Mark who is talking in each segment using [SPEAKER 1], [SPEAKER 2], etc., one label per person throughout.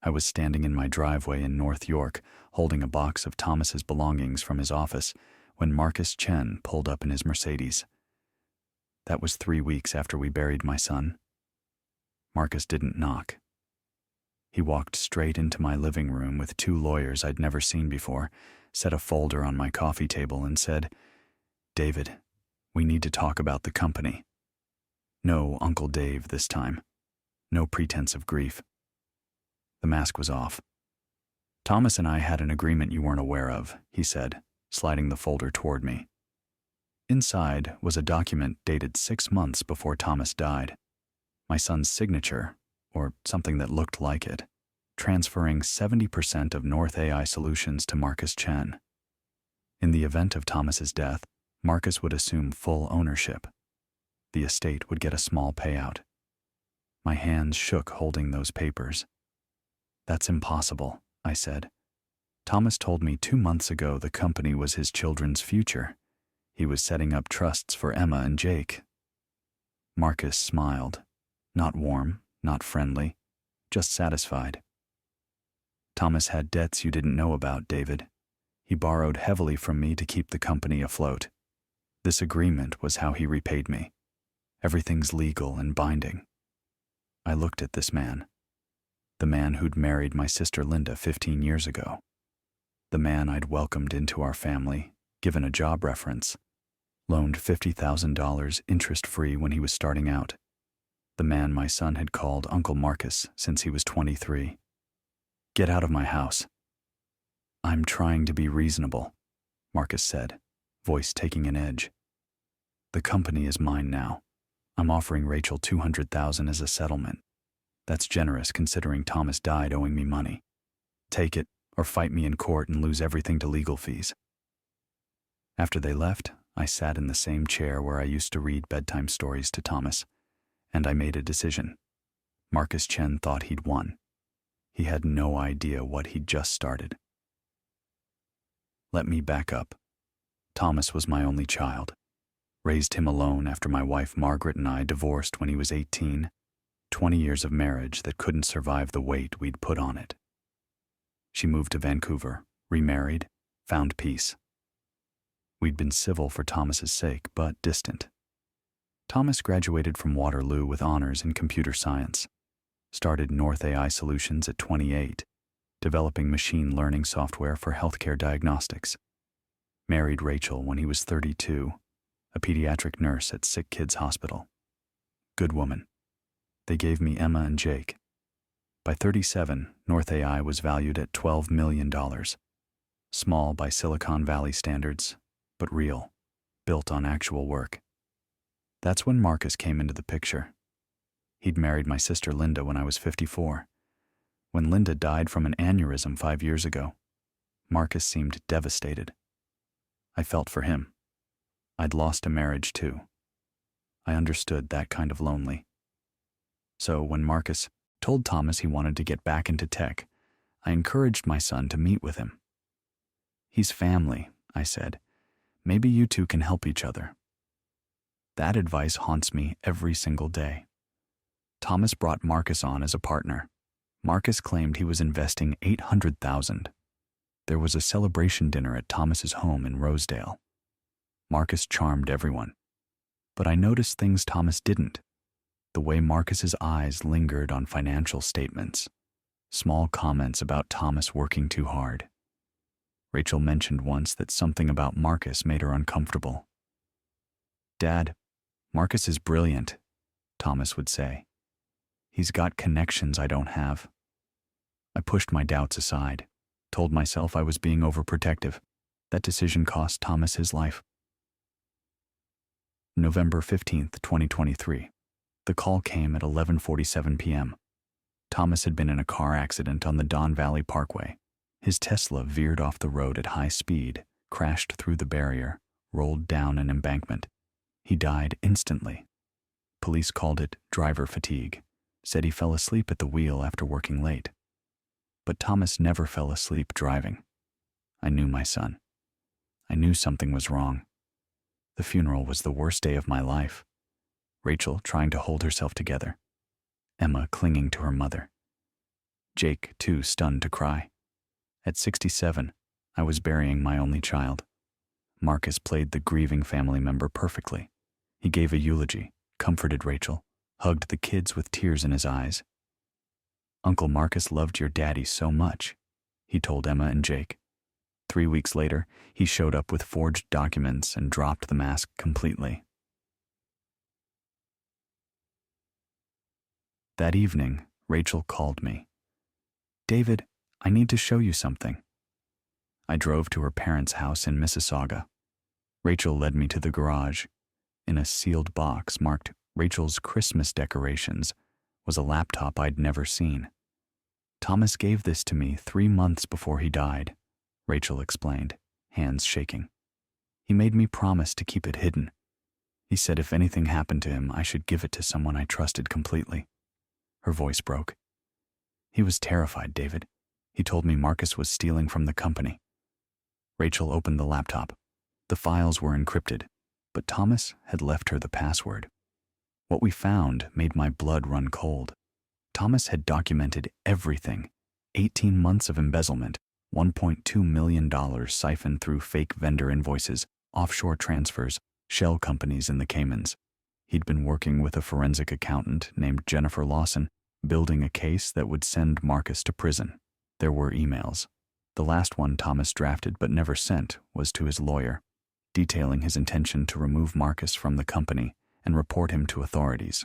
[SPEAKER 1] I was standing in my driveway in North York, holding a box of Thomas's belongings from his office, when Marcus Chen pulled up in his Mercedes. That was 3 weeks after we buried my son. Marcus didn't knock. He walked straight into my living room with 2 lawyers I'd never seen before, set a folder on my coffee table and said, "David, we need to talk about the company." No Uncle Dave this time. No pretense of grief. The mask was off. "Thomas and I had an agreement you weren't aware of," he said, sliding the folder toward me. Inside was a document dated 6 months before Thomas died. My son's signature, or something that looked like it, transferring 70% of North AI Solutions to Marcus Chen. In the event of Thomas's death, Marcus would assume full ownership. The estate would get a small payout. My hands shook holding those papers. "That's impossible," I said. "Thomas told me 2 months ago the company was his children's future. He was setting up trusts for Emma and Jake." Marcus smiled. Not warm, not friendly, just satisfied. "Thomas had debts you didn't know about, David. He borrowed heavily from me to keep the company afloat. This agreement was how he repaid me. Everything's legal and binding." I looked at this man. The man who'd married my sister Linda 15 years ago. The man I'd welcomed into our family, given a job reference, loaned $50,000 interest-free when he was starting out. The man my son had called Uncle Marcus since he was 23. "Get out of my house." "I'm trying to be reasonable," Marcus said, voice taking an edge. "The company is mine now. I'm offering Rachel $200,000 as a settlement. That's generous considering Thomas died owing me money. Take it, or fight me in court and lose everything to legal fees." After they left, I sat in the same chair where I used to read bedtime stories to Thomas, and I made a decision. Marcus Chen thought he'd won. He had no idea what he'd just started. Let me back up. Thomas was my only child. Raised him alone after my wife Margaret and I divorced when he was 18. 20 years of marriage that couldn't survive the weight we'd put on it. She moved to Vancouver, remarried, found peace. We'd been civil for Thomas's sake, but distant. Thomas graduated from Waterloo with honors in computer science, started North AI Solutions at 28, developing machine learning software for healthcare diagnostics. Married Rachel when he was 32, a pediatric nurse at Sick Kids Hospital. Good woman. They gave me Emma and Jake. By 37, North AI was valued at $12 million. Small by Silicon Valley standards, but real, built on actual work. That's when Marcus came into the picture. He'd married my sister Linda when I was 54. When Linda died from an aneurysm 5 years ago, Marcus seemed devastated. I felt for him. I'd lost a marriage too. I understood that kind of lonely. So when Marcus told Thomas he wanted to get back into tech, I encouraged my son to meet with him. "He's family," I said. "Maybe you two can help each other." That advice haunts me every single day. Thomas brought Marcus on as a partner. Marcus claimed he was investing $800,000. There was a celebration dinner at Thomas's home in Rosedale. Marcus charmed everyone. But I noticed things Thomas didn't. The way Marcus's eyes lingered on financial statements. Small comments about Thomas working too hard. Rachel mentioned once that something about Marcus made her uncomfortable. "Dad, Marcus is brilliant," Thomas would say. "He's got connections I don't have." I pushed my doubts aside, told myself I was being overprotective. That decision cost Thomas his life. November 15th, 2023. The call came at 11:47 p.m. Thomas had been in a car accident on the Don Valley Parkway. His Tesla veered off the road at high speed, crashed through the barrier, rolled down an embankment. He died instantly. Police called it driver fatigue, said he fell asleep at the wheel after working late. But Thomas never fell asleep driving. I knew my son. I knew something was wrong. The funeral was the worst day of my life. Rachel trying to hold herself together. Emma clinging to her mother. Jake, too stunned to cry. At 67, I was burying my only child. Marcus played the grieving family member perfectly. He gave a eulogy, comforted Rachel, hugged the kids with tears in his eyes. "Uncle Marcus loved your daddy so much," he told Emma and Jake. 3 weeks later, he showed up with forged documents and dropped the mask completely. That evening, Rachel called me. "David, I need to show you something." I drove to her parents' house in Mississauga. Rachel led me to the garage. In a sealed box marked Rachel's Christmas decorations was a laptop I'd never seen. "Thomas gave this to me 3 months before he died," Rachel explained, hands shaking. "He made me promise to keep it hidden. He said if anything happened to him, I should give it to someone I trusted completely." Her voice broke. "He was terrified, David. He told me Marcus was stealing from the company." Rachel opened the laptop. The files were encrypted, but Thomas had left her the password. What we found made my blood run cold. Thomas had documented everything: 18 months of embezzlement, $1.2 million siphoned through fake vendor invoices, offshore transfers, shell companies in the Caymans. He'd been working with a forensic accountant named Jennifer Lawson, building a case that would send Marcus to prison. There were emails. The last one Thomas drafted but never sent was to his lawyer, detailing his intention to remove Marcus from the company and report him to authorities.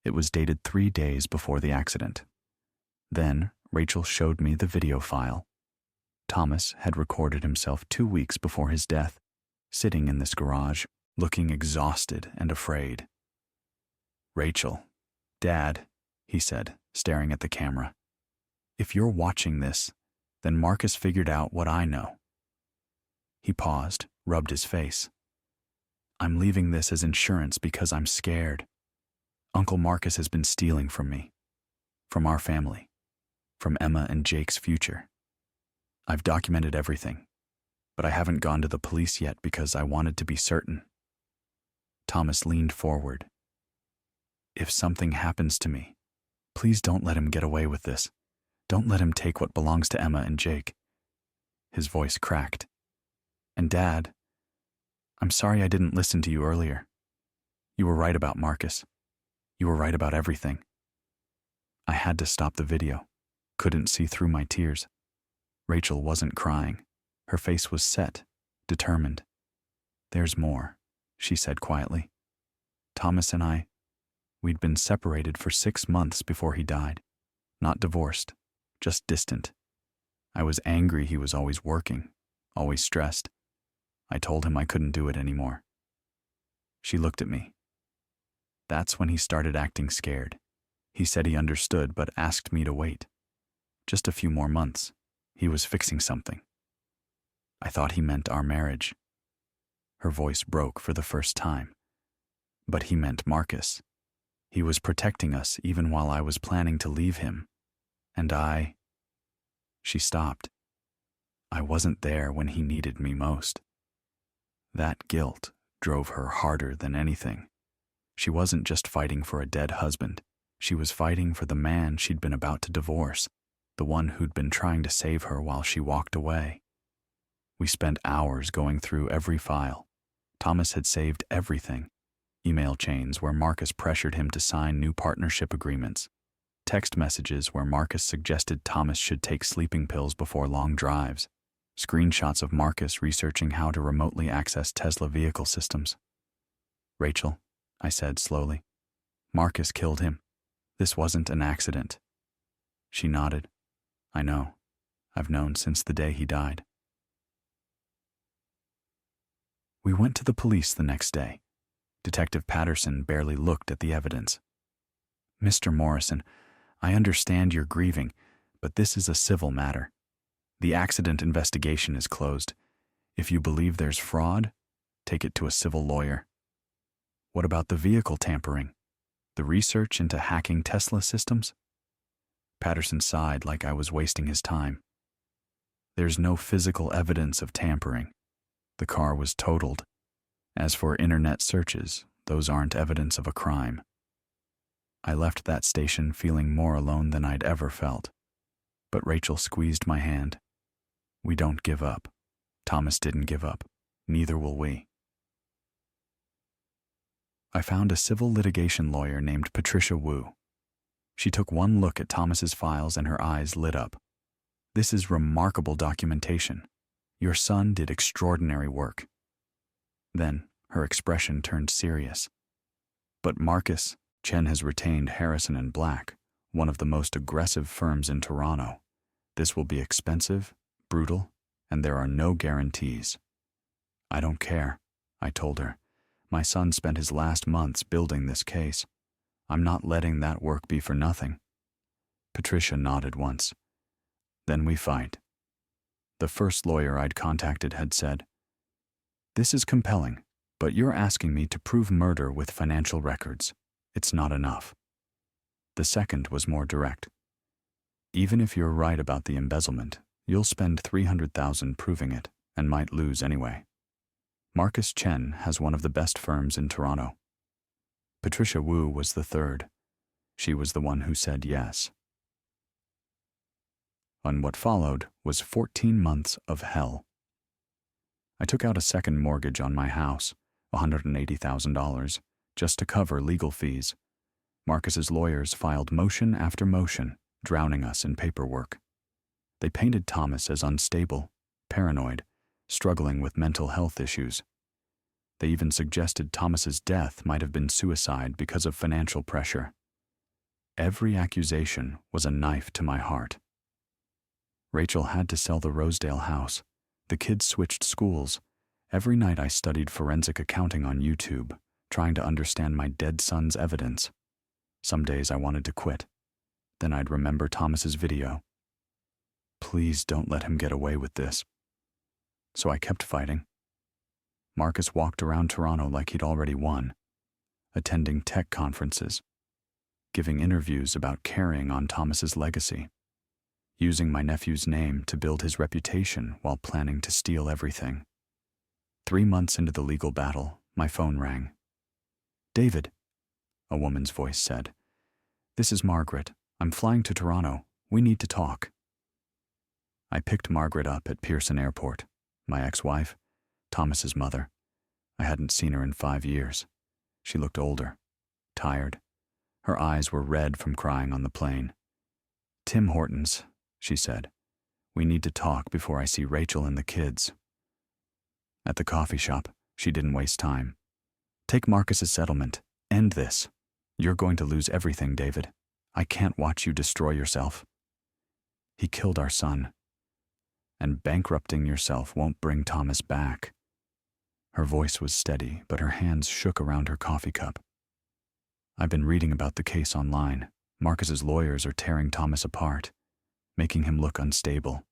[SPEAKER 1] It was dated 3 days before the accident. Then Rachel showed me the video file. Thomas had recorded himself 2 weeks before his death, sitting in this garage, looking exhausted and afraid. "Rachel, Dad," he said, staring at the camera, "if you're watching this, then Marcus figured out what I know." He paused, rubbed his face. "I'm leaving this as insurance because I'm scared. Uncle Marcus has been stealing from me, from our family, from Emma and Jake's future. I've documented everything, but I haven't gone to the police yet because I wanted to be certain." Thomas leaned forward. "If something happens to me, please don't let him get away with this. Don't let him take what belongs to Emma and Jake." His voice cracked. "And Dad, I'm sorry I didn't listen to you earlier. You were right about Marcus. You were right about everything. I had to stop the video. Couldn't see through my tears." Rachel wasn't crying. Her face was set, determined. "There's more," she said quietly. "Thomas and we'd been separated for 6 months before he died. Not divorced, just distant. I was angry he was always working, always stressed. I told him I couldn't do it anymore." She looked at me. "That's when he started acting scared. He said he understood but asked me to wait. Just a few more months. He was fixing something. I thought he meant our marriage." Her voice broke for the first time. "But he meant Marcus. He was protecting us even while I was planning to leave him. And She stopped. "I wasn't there when he needed me most." That guilt drove her harder than anything. She wasn't just fighting for a dead husband. She was fighting for the man she'd been about to divorce, the one who'd been trying to save her while she walked away. We spent hours going through every file. Thomas had saved everything. Email chains where Marcus pressured him to sign new partnership agreements. Text messages where Marcus suggested Thomas should take sleeping pills before long drives. Screenshots of Marcus researching how to remotely access Tesla vehicle systems. "Rachel," I said slowly, "Marcus killed him. This wasn't an accident." She nodded. "I know. I've known since the day he died." We went to the police the next day. Detective Patterson barely looked at the evidence. "Mr. Morrison, I understand you're grieving, but this is a civil matter. The accident investigation is closed. If you believe there's fraud, take it to a civil lawyer." "What about the vehicle tampering? The research into hacking Tesla systems?" Patterson sighed like I was wasting his time. "There's no physical evidence of tampering. The car was totaled. As for internet searches, those aren't evidence of a crime." I left that station feeling more alone than I'd ever felt. But Rachel squeezed my hand. We don't give up. Thomas didn't give up. Neither will we. I found a civil litigation lawyer named Patricia Wu. She took one look at Thomas's files and her eyes lit up. This is remarkable documentation. Your son did extraordinary work. Then her expression turned serious. But Marcus, Chen has retained Harrison and Black, one of the most aggressive firms in Toronto. This will be expensive, brutal, and there are no guarantees. I don't care, I told her. My son spent his last months building this case. I'm not letting that work be for nothing. Patricia nodded once. Then we fight. The first lawyer I'd contacted had said, "This is compelling, but you're asking me to prove murder with financial records. It's not enough." The second was more direct. "Even if you're right about the embezzlement, you'll spend $300,000 proving it and might lose anyway. Marcus Chen has one of the best firms in Toronto." Patricia Wu was the third. She was the one who said yes. And what followed was 14 months of hell. I took out a second mortgage on my house, $180,000, just to cover legal fees. Marcus's lawyers filed motion after motion, drowning us in paperwork. They painted Thomas as unstable, paranoid, struggling with mental health issues. They even suggested Thomas's death might have been suicide because of financial pressure. Every accusation was a knife to my heart. Rachel had to sell the Rosedale house. The kids switched schools. Every night I studied forensic accounting on YouTube, trying to understand my dead son's evidence. Some days I wanted to quit. Then I'd remember Thomas's video. Please don't let him get away with this. So I kept fighting. Marcus walked around Toronto like he'd already won, attending tech conferences, giving interviews about carrying on Thomas's legacy, using my nephew's name to build his reputation while planning to steal everything. 3 months into the legal battle, my phone rang. "David," a woman's voice said. "This is Margaret. I'm flying to Toronto. We need to talk." I picked Margaret up at Pearson Airport, my ex-wife, Thomas's mother. I hadn't seen her in 5 years. She looked older, tired. Her eyes were red from crying on the plane. "Tim Hortons," she said. "We need to talk before I see Rachel and the kids." At the coffee shop, she didn't waste time. "Take Marcus's settlement. End this. You're going to lose everything, David. I can't watch you destroy yourself. He killed our son. And bankrupting yourself won't bring Thomas back." Her voice was steady, but her hands shook around her coffee cup. "I've been reading about the case online. Marcus's lawyers are tearing Thomas apart, making him look unstable.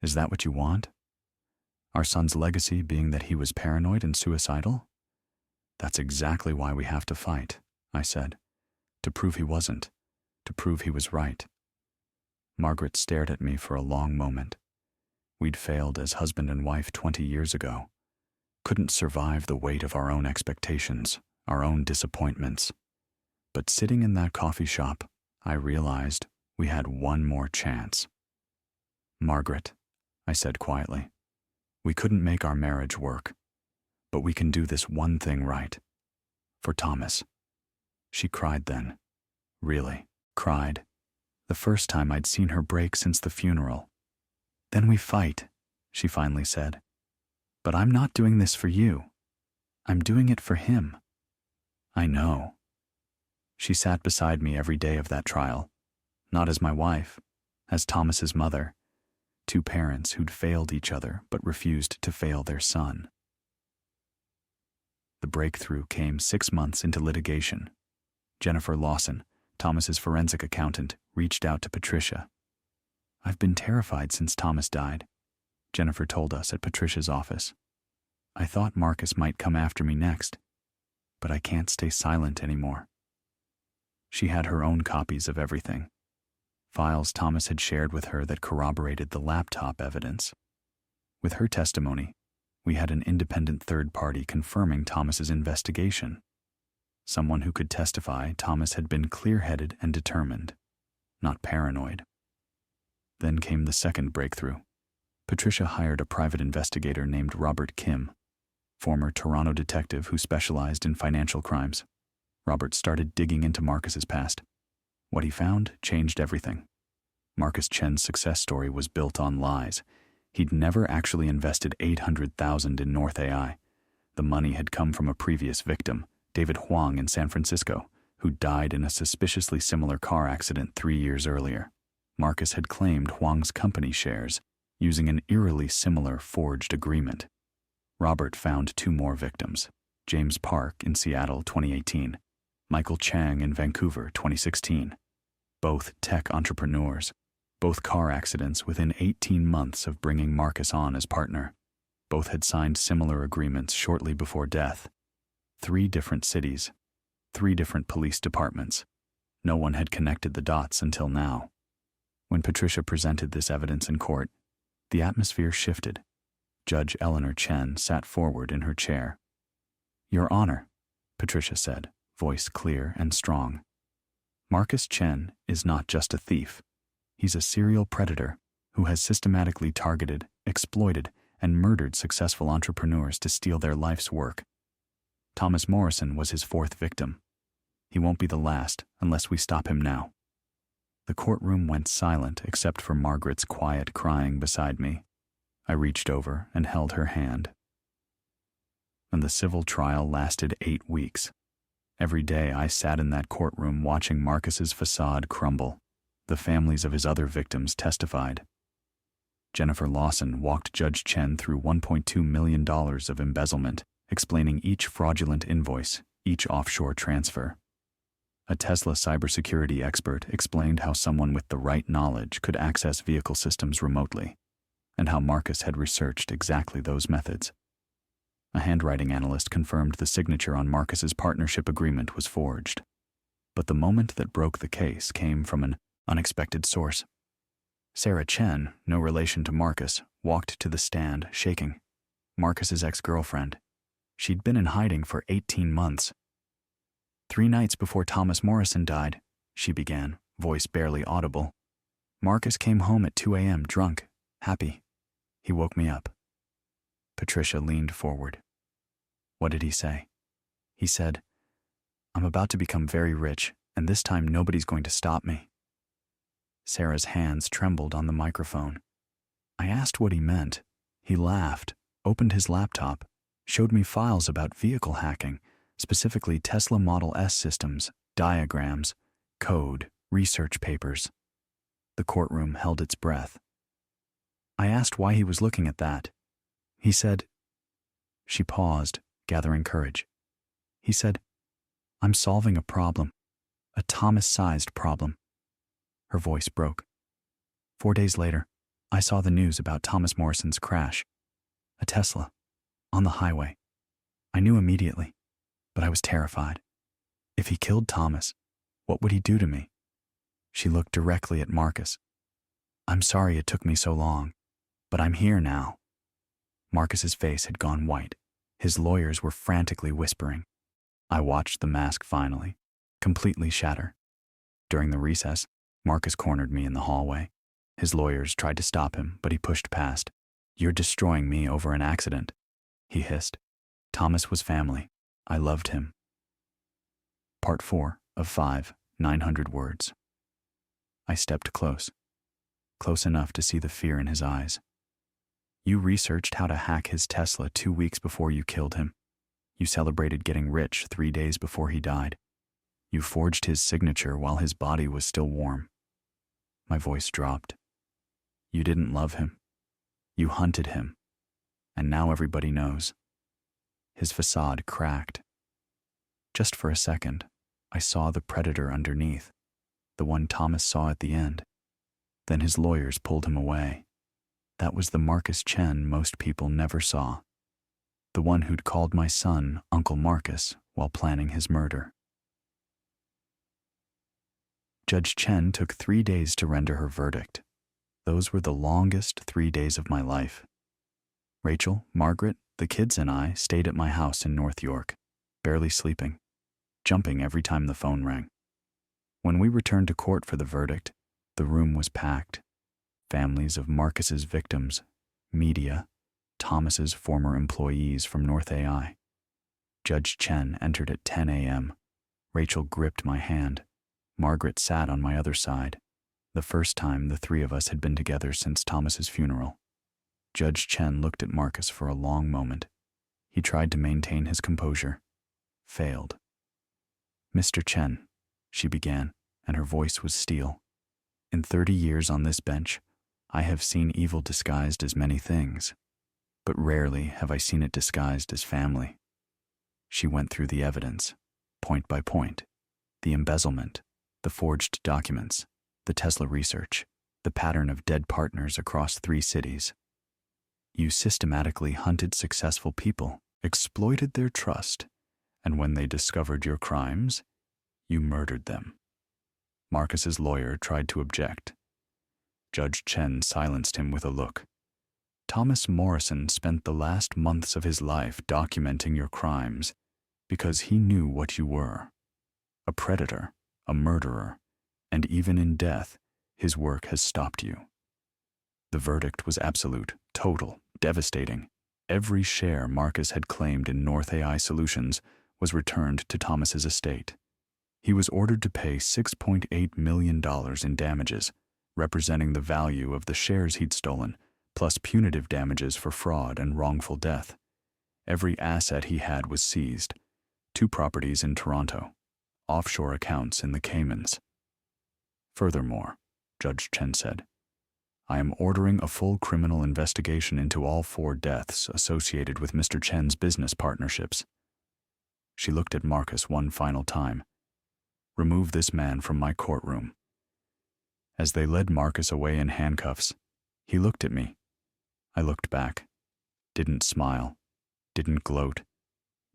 [SPEAKER 1] Is that what you want? Our son's legacy being that he was paranoid and suicidal? That's exactly why we have to fight," I said. "To prove he wasn't. To prove he was right." Margaret stared at me for a long moment. We'd failed as husband and wife 20 years ago. Couldn't survive the weight of our own expectations, our own disappointments. But sitting in that coffee shop, I realized we had one more chance. "Margaret," I said quietly, "we couldn't make our marriage work, but we can do this one thing right. For Thomas." She cried then. Really, cried. The first time I'd seen her break since the funeral. "Then we fight," she finally said. "But I'm not doing this for you. I'm doing it for him." "I know." She sat beside me every day of that trial, not as my wife, as Thomas's mother, 2 parents who'd failed each other but refused to fail their son. The breakthrough came 6 months into litigation. Jennifer Lawson, Thomas's forensic accountant, reached out to Patricia. "I've been terrified since Thomas died," Jennifer told us at Patricia's office. "I thought Marcus might come after me next, but I can't stay silent anymore." She had her own copies of everything, files Thomas had shared with her that corroborated the laptop evidence. With her testimony, we had an independent third party confirming Thomas's investigation. Someone who could testify Thomas had been clear-headed and determined, not paranoid. Then came the second breakthrough. Patricia hired a private investigator named Robert Kim, former Toronto detective who specialized in financial crimes. Robert started digging into Marcus's past. What he found changed everything. Marcus Chen's success story was built on lies. He'd never actually invested $800,000 in North AI. The money had come from a previous victim, David Huang in San Francisco, who died in a suspiciously similar car accident 3 years earlier. Marcus had claimed Huang's company shares using an eerily similar forged agreement. Robert found 2 more victims, James Park in Seattle 2018, Michael Chang in Vancouver 2016. Both tech entrepreneurs, both car accidents within 18 months of bringing Marcus on as partner. Both had signed similar agreements shortly before death. 3 different cities, 3 different police departments. No one had connected the dots until now. When Patricia presented this evidence in court, the atmosphere shifted. Judge Eleanor Chen sat forward in her chair. "Your Honor," Patricia said, voice clear and strong. "Marcus Chen is not just a thief. He's a serial predator who has systematically targeted, exploited, and murdered successful entrepreneurs to steal their life's work. Thomas Morrison was his 4th victim. He won't be the last unless we stop him now." The courtroom went silent except for Margaret's quiet crying beside me. I reached over and held her hand. And the civil trial lasted 8 weeks. Every day I sat in that courtroom watching Marcus's facade crumble. The families of his other victims testified. Jennifer Lawson walked Judge Chen through $1.2 million of embezzlement, explaining each fraudulent invoice, each offshore transfer. A Tesla cybersecurity expert explained how someone with the right knowledge could access vehicle systems remotely, and how Marcus had researched exactly those methods. A handwriting analyst confirmed the signature on Marcus's partnership agreement was forged. But the moment that broke the case came from an unexpected source. Sarah Chen, no relation to Marcus, walked to the stand, shaking. Marcus's ex-girlfriend. She'd been in hiding for 18 months. "3 nights before Thomas Morrison died," she began, voice barely audible. "Marcus came home at 2 a.m. drunk, happy. He woke me up." Patricia leaned forward. "What did he say?" "He said, 'I'm about to become very rich, and this time nobody's going to stop me.'" Sarah's hands trembled on the microphone. I asked what he meant. He laughed, opened his laptop, showed me files about vehicle hacking, specifically Tesla Model S systems, diagrams, code, research papers. The courtroom held its breath. I asked why he was looking at that. He said, She paused, gathering courage. He said, "I'm solving a problem, a Thomas-sized problem." Her voice broke. 4 days later, I saw the news about Thomas Morrison's crash. A Tesla, on the highway. I knew immediately, but I was terrified. If he killed Thomas, what would he do to me? She looked directly at Marcus. "I'm sorry it took me so long, but I'm here now." Marcus's face had gone white. His lawyers were frantically whispering. I watched the mask finally, completely shatter. During the recess, Marcus cornered me in the hallway. His lawyers tried to stop him, but he pushed past. "You're destroying me over an accident," he hissed. "Thomas was family. I loved him." Part 4 of 5, 900 words. I stepped close enough to see the fear in his eyes. "You researched how to hack his Tesla 2 weeks before you killed him. You celebrated getting rich 3 days before he died. You forged his signature while his body was still warm." My voice dropped. "You didn't love him. You hunted him. And now everybody knows." His facade cracked. Just for a second, I saw the predator underneath, the one Thomas saw at the end. Then his lawyers pulled him away. That was the Marcus Chen most people never saw. The one who'd called my son Uncle Marcus while planning his murder. Judge Chen took 3 days to render her verdict. Those were the longest 3 days of my life. Rachel, Margaret, the kids and I stayed at my house in North York, barely sleeping, jumping every time the phone rang. When we returned to court for the verdict, the room was packed. families of Marcus's victims, media, Thomas's former employees from North AI. Judge Chen entered at 10 a.m. Rachel gripped my hand. Margaret sat on my other side, the first time the three of us had been together since Thomas's funeral. Judge Chen looked at Marcus for a long moment. He tried to maintain his composure. Failed. "Mr. Chen," she began, and her voice was steel. "In 30 years on this bench, I have seen evil disguised as many things, but rarely have I seen it disguised as family." She went through the evidence, point by point. The embezzlement, the forged documents, the Tesla research, the pattern of dead partners across 3 cities. "You systematically hunted successful people, exploited their trust, and when they discovered your crimes, you murdered them." Marcus's lawyer tried to object. Judge Chen silenced him with a look. "Thomas Morrison spent the last months of his life documenting your crimes because he knew what you were. A predator, a murderer, and even in death, his work has stopped you." The verdict was absolute, total, devastating. Every share Marcus had claimed in North AI Solutions was returned to Thomas's estate. He was ordered to pay $6.8 million in damages, representing the value of the shares he'd stolen, plus punitive damages for fraud and wrongful death. Every asset he had was seized. 2 properties in Toronto, offshore accounts in the Caymans. "Furthermore," Judge Chen said, "I am ordering a full criminal investigation into all 4 deaths associated with Mr. Chen's business partnerships." She looked at Marcus one final time. "Remove this man from my courtroom." As they led Marcus away in handcuffs, he looked at me. I looked back. Didn't smile. Didn't gloat.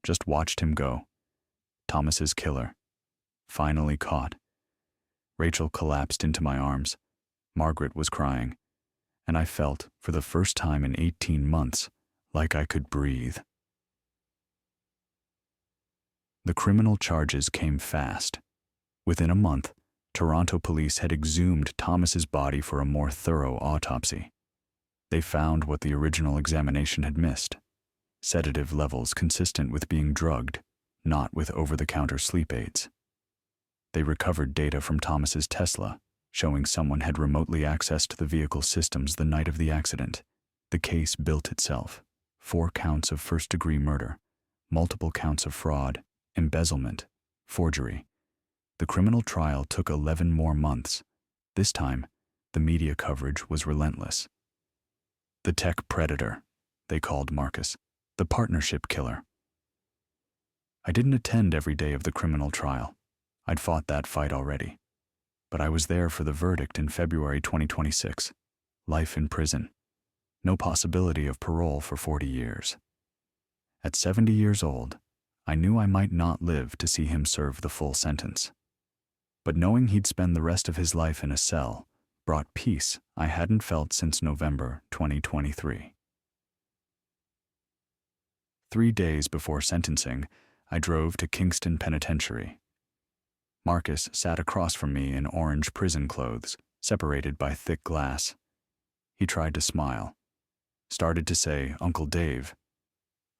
[SPEAKER 1] Just watched him go. Thomas's killer. Finally caught. Rachel collapsed into my arms. Margaret was crying. And I felt, for the first time in 18 months, like I could breathe. The criminal charges came fast. Within a month, Toronto police had exhumed Thomas's body for a more thorough autopsy. They found what the original examination had missed: sedative levels consistent with being drugged, not with over-the-counter sleep aids. They recovered data from Thomas's Tesla, showing someone had remotely accessed the vehicle systems the night of the accident. The case built itself: 4 counts of first-degree murder, multiple counts of fraud, embezzlement, forgery. The criminal trial took 11 more months. This time, the media coverage was relentless. The tech predator, they called Marcus, the partnership killer. I didn't attend every day of the criminal trial. I'd fought that fight already. But I was there for the verdict in February 2026. Life in prison. No possibility of parole for 40 years. At 70 years old, I knew I might not live to see him serve the full sentence. But knowing he'd spend the rest of his life in a cell brought peace I hadn't felt since November 2023. 3 days before sentencing, I drove to Kingston Penitentiary. Marcus sat across from me in orange prison clothes, separated by thick glass. He tried to smile. Started to say, "Uncle Dave."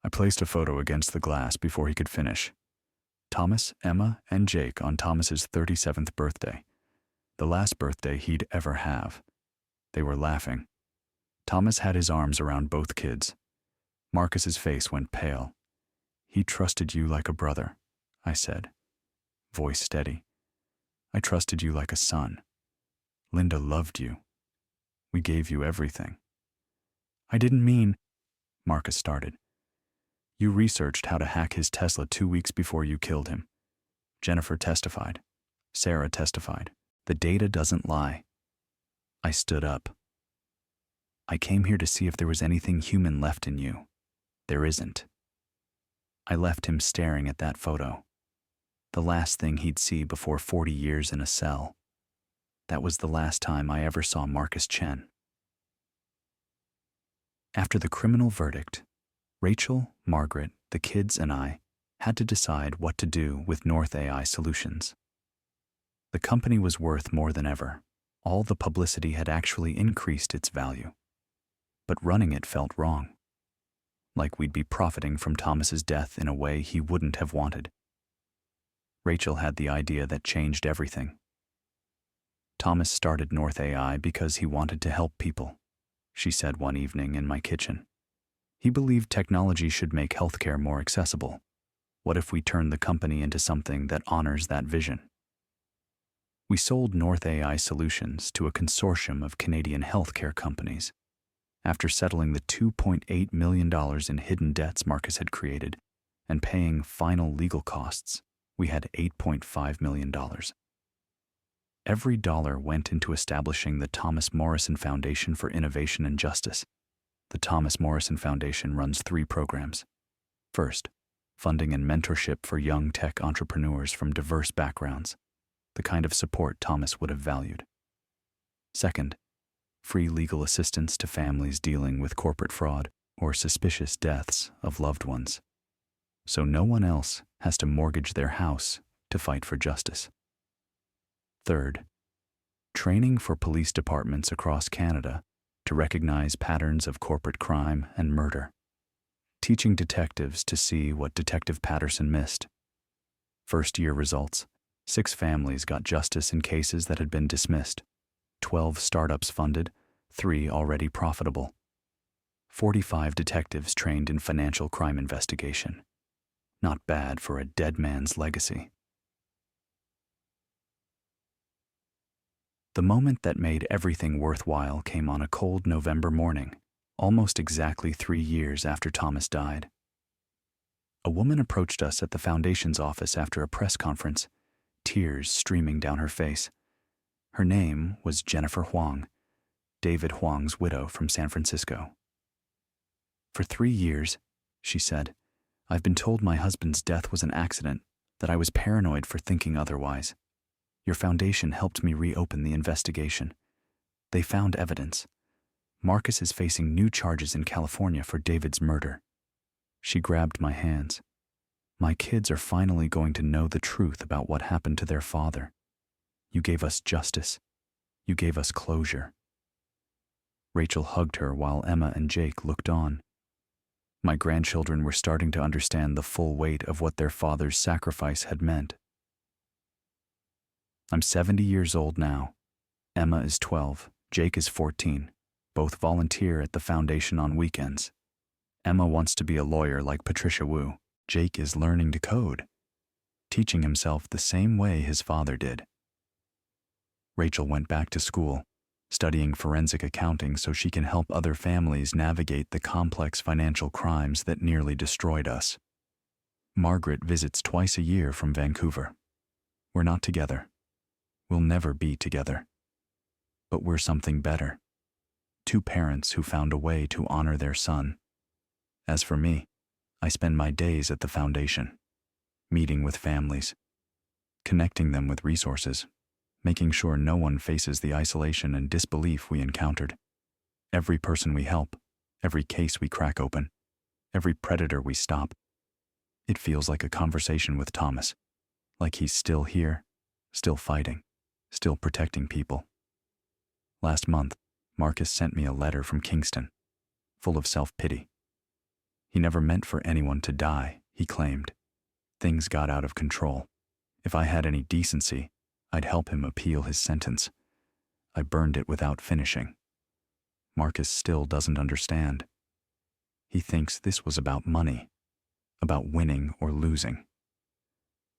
[SPEAKER 1] I placed a photo against the glass before he could finish. Thomas, Emma, and Jake on Thomas's 37th birthday. The last birthday he'd ever have. They were laughing. Thomas had his arms around both kids. Marcus's face went pale. "He trusted you like a brother," I said, voice steady. "I trusted you like a son. Linda loved you. We gave you everything." "I didn't mean," Marcus started. "You researched how to hack his Tesla 2 weeks before you killed him. Jennifer testified. Sarah testified. The data doesn't lie." I stood up. "I came here to see if there was anything human left in you. There isn't." I left him staring at that photo. The last thing he'd see before 40 years in a cell. That was the last time I ever saw Marcus Chen. After the criminal verdict, Rachel, Margaret, the kids, and I had to decide what to do with North AI Solutions. The company was worth more than ever, All the publicity had actually increased its value. But running it felt wrong. Like we'd be profiting from Thomas's death in a way he wouldn't have wanted. Rachel had the idea that changed everything. Thomas started North AI because he wanted to help people, she said one evening in my kitchen. He believed technology should make healthcare more accessible. What if we turned the company into something that honors that vision? We sold North AI Solutions to a consortium of Canadian healthcare companies. After settling the $2.8 million in hidden debts Marcus had created and paying final legal costs, we had $8.5 million. Every dollar went into establishing the Thomas Morrison Foundation for Innovation and Justice. The Thomas Morrison Foundation runs 3 programs. First, funding and mentorship for young tech entrepreneurs from diverse backgrounds, the kind of support Thomas would have valued. Second, free legal assistance to families dealing with corporate fraud or suspicious deaths of loved ones, so no one else has to mortgage their house to fight for justice. Third, training for police departments across Canada to recognize patterns of corporate crime and murder, teaching detectives to see what Detective Patterson missed. First-year results: 6 families got justice in cases that had been dismissed, 12 startups funded, 3 already profitable, 45 detectives trained in financial crime investigation. Not bad for a dead man's legacy. The moment that made everything worthwhile came on a cold November morning, almost exactly 3 years after Thomas died. A woman approached us at the Foundation's office after a press conference, tears streaming down her face. Her name was Jennifer Huang, David Huang's widow from San Francisco. For 3 years, she said, I've been told my husband's death was an accident, that I was paranoid for thinking otherwise. Your foundation helped me reopen the investigation. They found evidence. Marcus is facing new charges in California for David's murder. She grabbed my hands. My kids are finally going to know the truth about what happened to their father. You gave us justice. You gave us closure. Rachel hugged her while Emma and Jake looked on. My grandchildren were starting to understand the full weight of what their father's sacrifice had meant. I'm 70 years old now. Emma is 12, Jake is 14. Both volunteer at the Foundation on weekends. Emma wants to be a lawyer like Patricia Wu. Jake is learning to code, teaching himself the same way his father did. Rachel went back to school, studying forensic accounting so she can help other families navigate the complex financial crimes that nearly destroyed us. Margaret visits twice a year from Vancouver. We're not together. We'll never be together. But we're something better. 2 parents who found a way to honor their son. As for me, I spend my days at the Foundation, meeting with families, connecting them with resources, making sure no one faces the isolation and disbelief we encountered. Every person we help, every case we crack open, every predator we stop. It feels like a conversation with Thomas, like he's still here, still fighting, still protecting people. Last month, Marcus sent me a letter from Kingston, full of self-pity. He never meant for anyone to die, he claimed. Things got out of control. If I had any decency, I'd help him appeal his sentence. I burned it without finishing. Marcus still doesn't understand. He thinks this was about money, about winning or losing.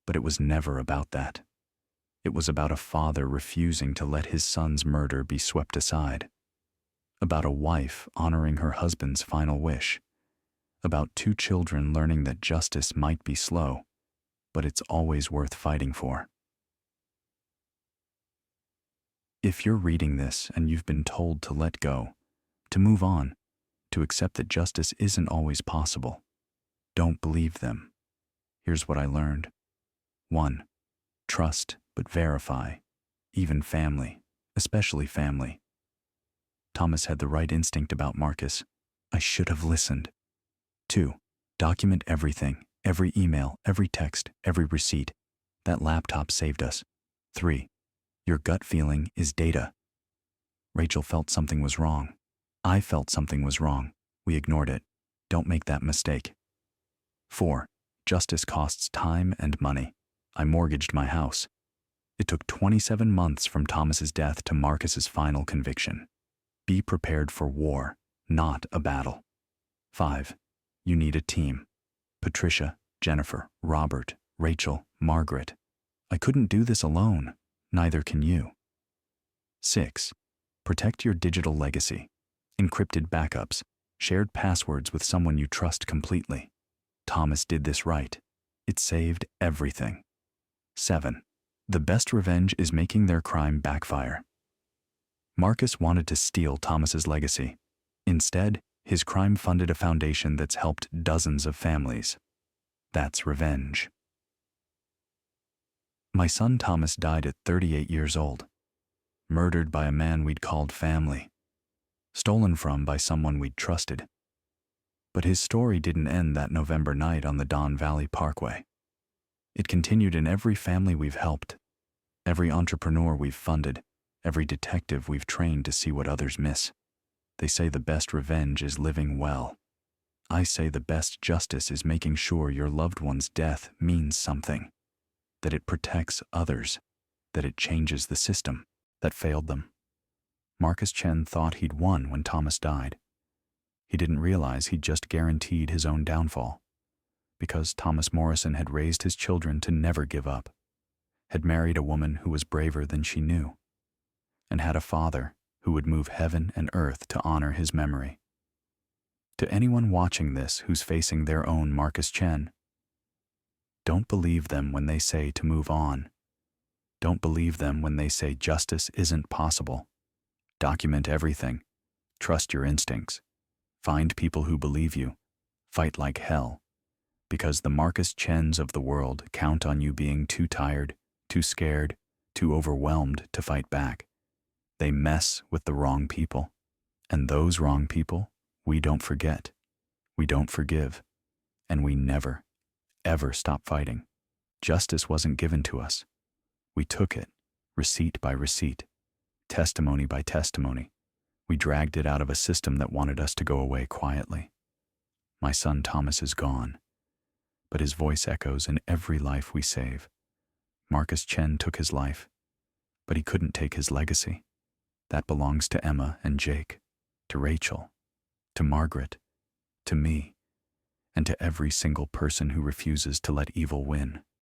[SPEAKER 1] But it was never about that. It was about a father refusing to let his son's murder be swept aside. About a wife honoring her husband's final wish. About 2 children learning that justice might be slow, but it's always worth fighting for. If you're reading this and you've been told to let go, to move on, to accept that justice isn't always possible, don't believe them. Here's what I learned. 1. Trust but verify, even family, especially family. Thomas had the right instinct about Marcus. I should have listened. 2. Document everything, every email, every text, every receipt. That laptop saved us. 3. Your gut feeling is data. Rachel felt something was wrong. I felt something was wrong. We ignored it. Don't make that mistake. 4. Justice costs time and money. I mortgaged my house. It took 27 months from Thomas's death to Marcus's final conviction. Be prepared for war, not a battle. 5. You need a team. Patricia, Jennifer, Robert, Rachel, Margaret. I couldn't do this alone. Neither can you. 6. Protect your digital legacy. Encrypted backups. Shared passwords with someone you trust completely. Thomas did this right. It saved everything. 7. The best revenge is making their crime backfire. Marcus wanted to steal Thomas's legacy. Instead, his crime funded a foundation that's helped dozens of families. That's revenge. My son Thomas died at 38 years old. Murdered by a man we'd called family. Stolen from by someone we'd trusted. But his story didn't end that November night on the Don Valley Parkway. It continued in every family we've helped, every entrepreneur we've funded, every detective we've trained to see what others miss. They say the best revenge is living well. I say the best justice is making sure your loved one's death means something, that it protects others, that it changes the system that failed them. Marcus Chen thought he'd won when Thomas died. He didn't realize he'd just guaranteed his own downfall, because Thomas Morrison had raised his children to never give up, had married a woman who was braver than she knew, and had a father who would move heaven and earth to honor his memory. To anyone watching this who's facing their own Marcus Chen, don't believe them when they say to move on. Don't believe them when they say justice isn't possible. Document everything. Trust your instincts. Find people who believe you. Fight like hell. Because the Marcus Chens of the world count on you being too tired, too scared, too overwhelmed to fight back. They mess with the wrong people. And those wrong people, we don't forget. We don't forgive. And we never, ever stop fighting. Justice wasn't given to us. We took it, receipt by receipt, testimony by testimony. We dragged it out of a system that wanted us to go away quietly. My son Thomas is gone, but his voice echoes in every life we save. Marcus Chen took his life, but he couldn't take his legacy. That belongs to Emma and Jake, to Rachel, to Margaret, to me, and to every single person who refuses to let evil win.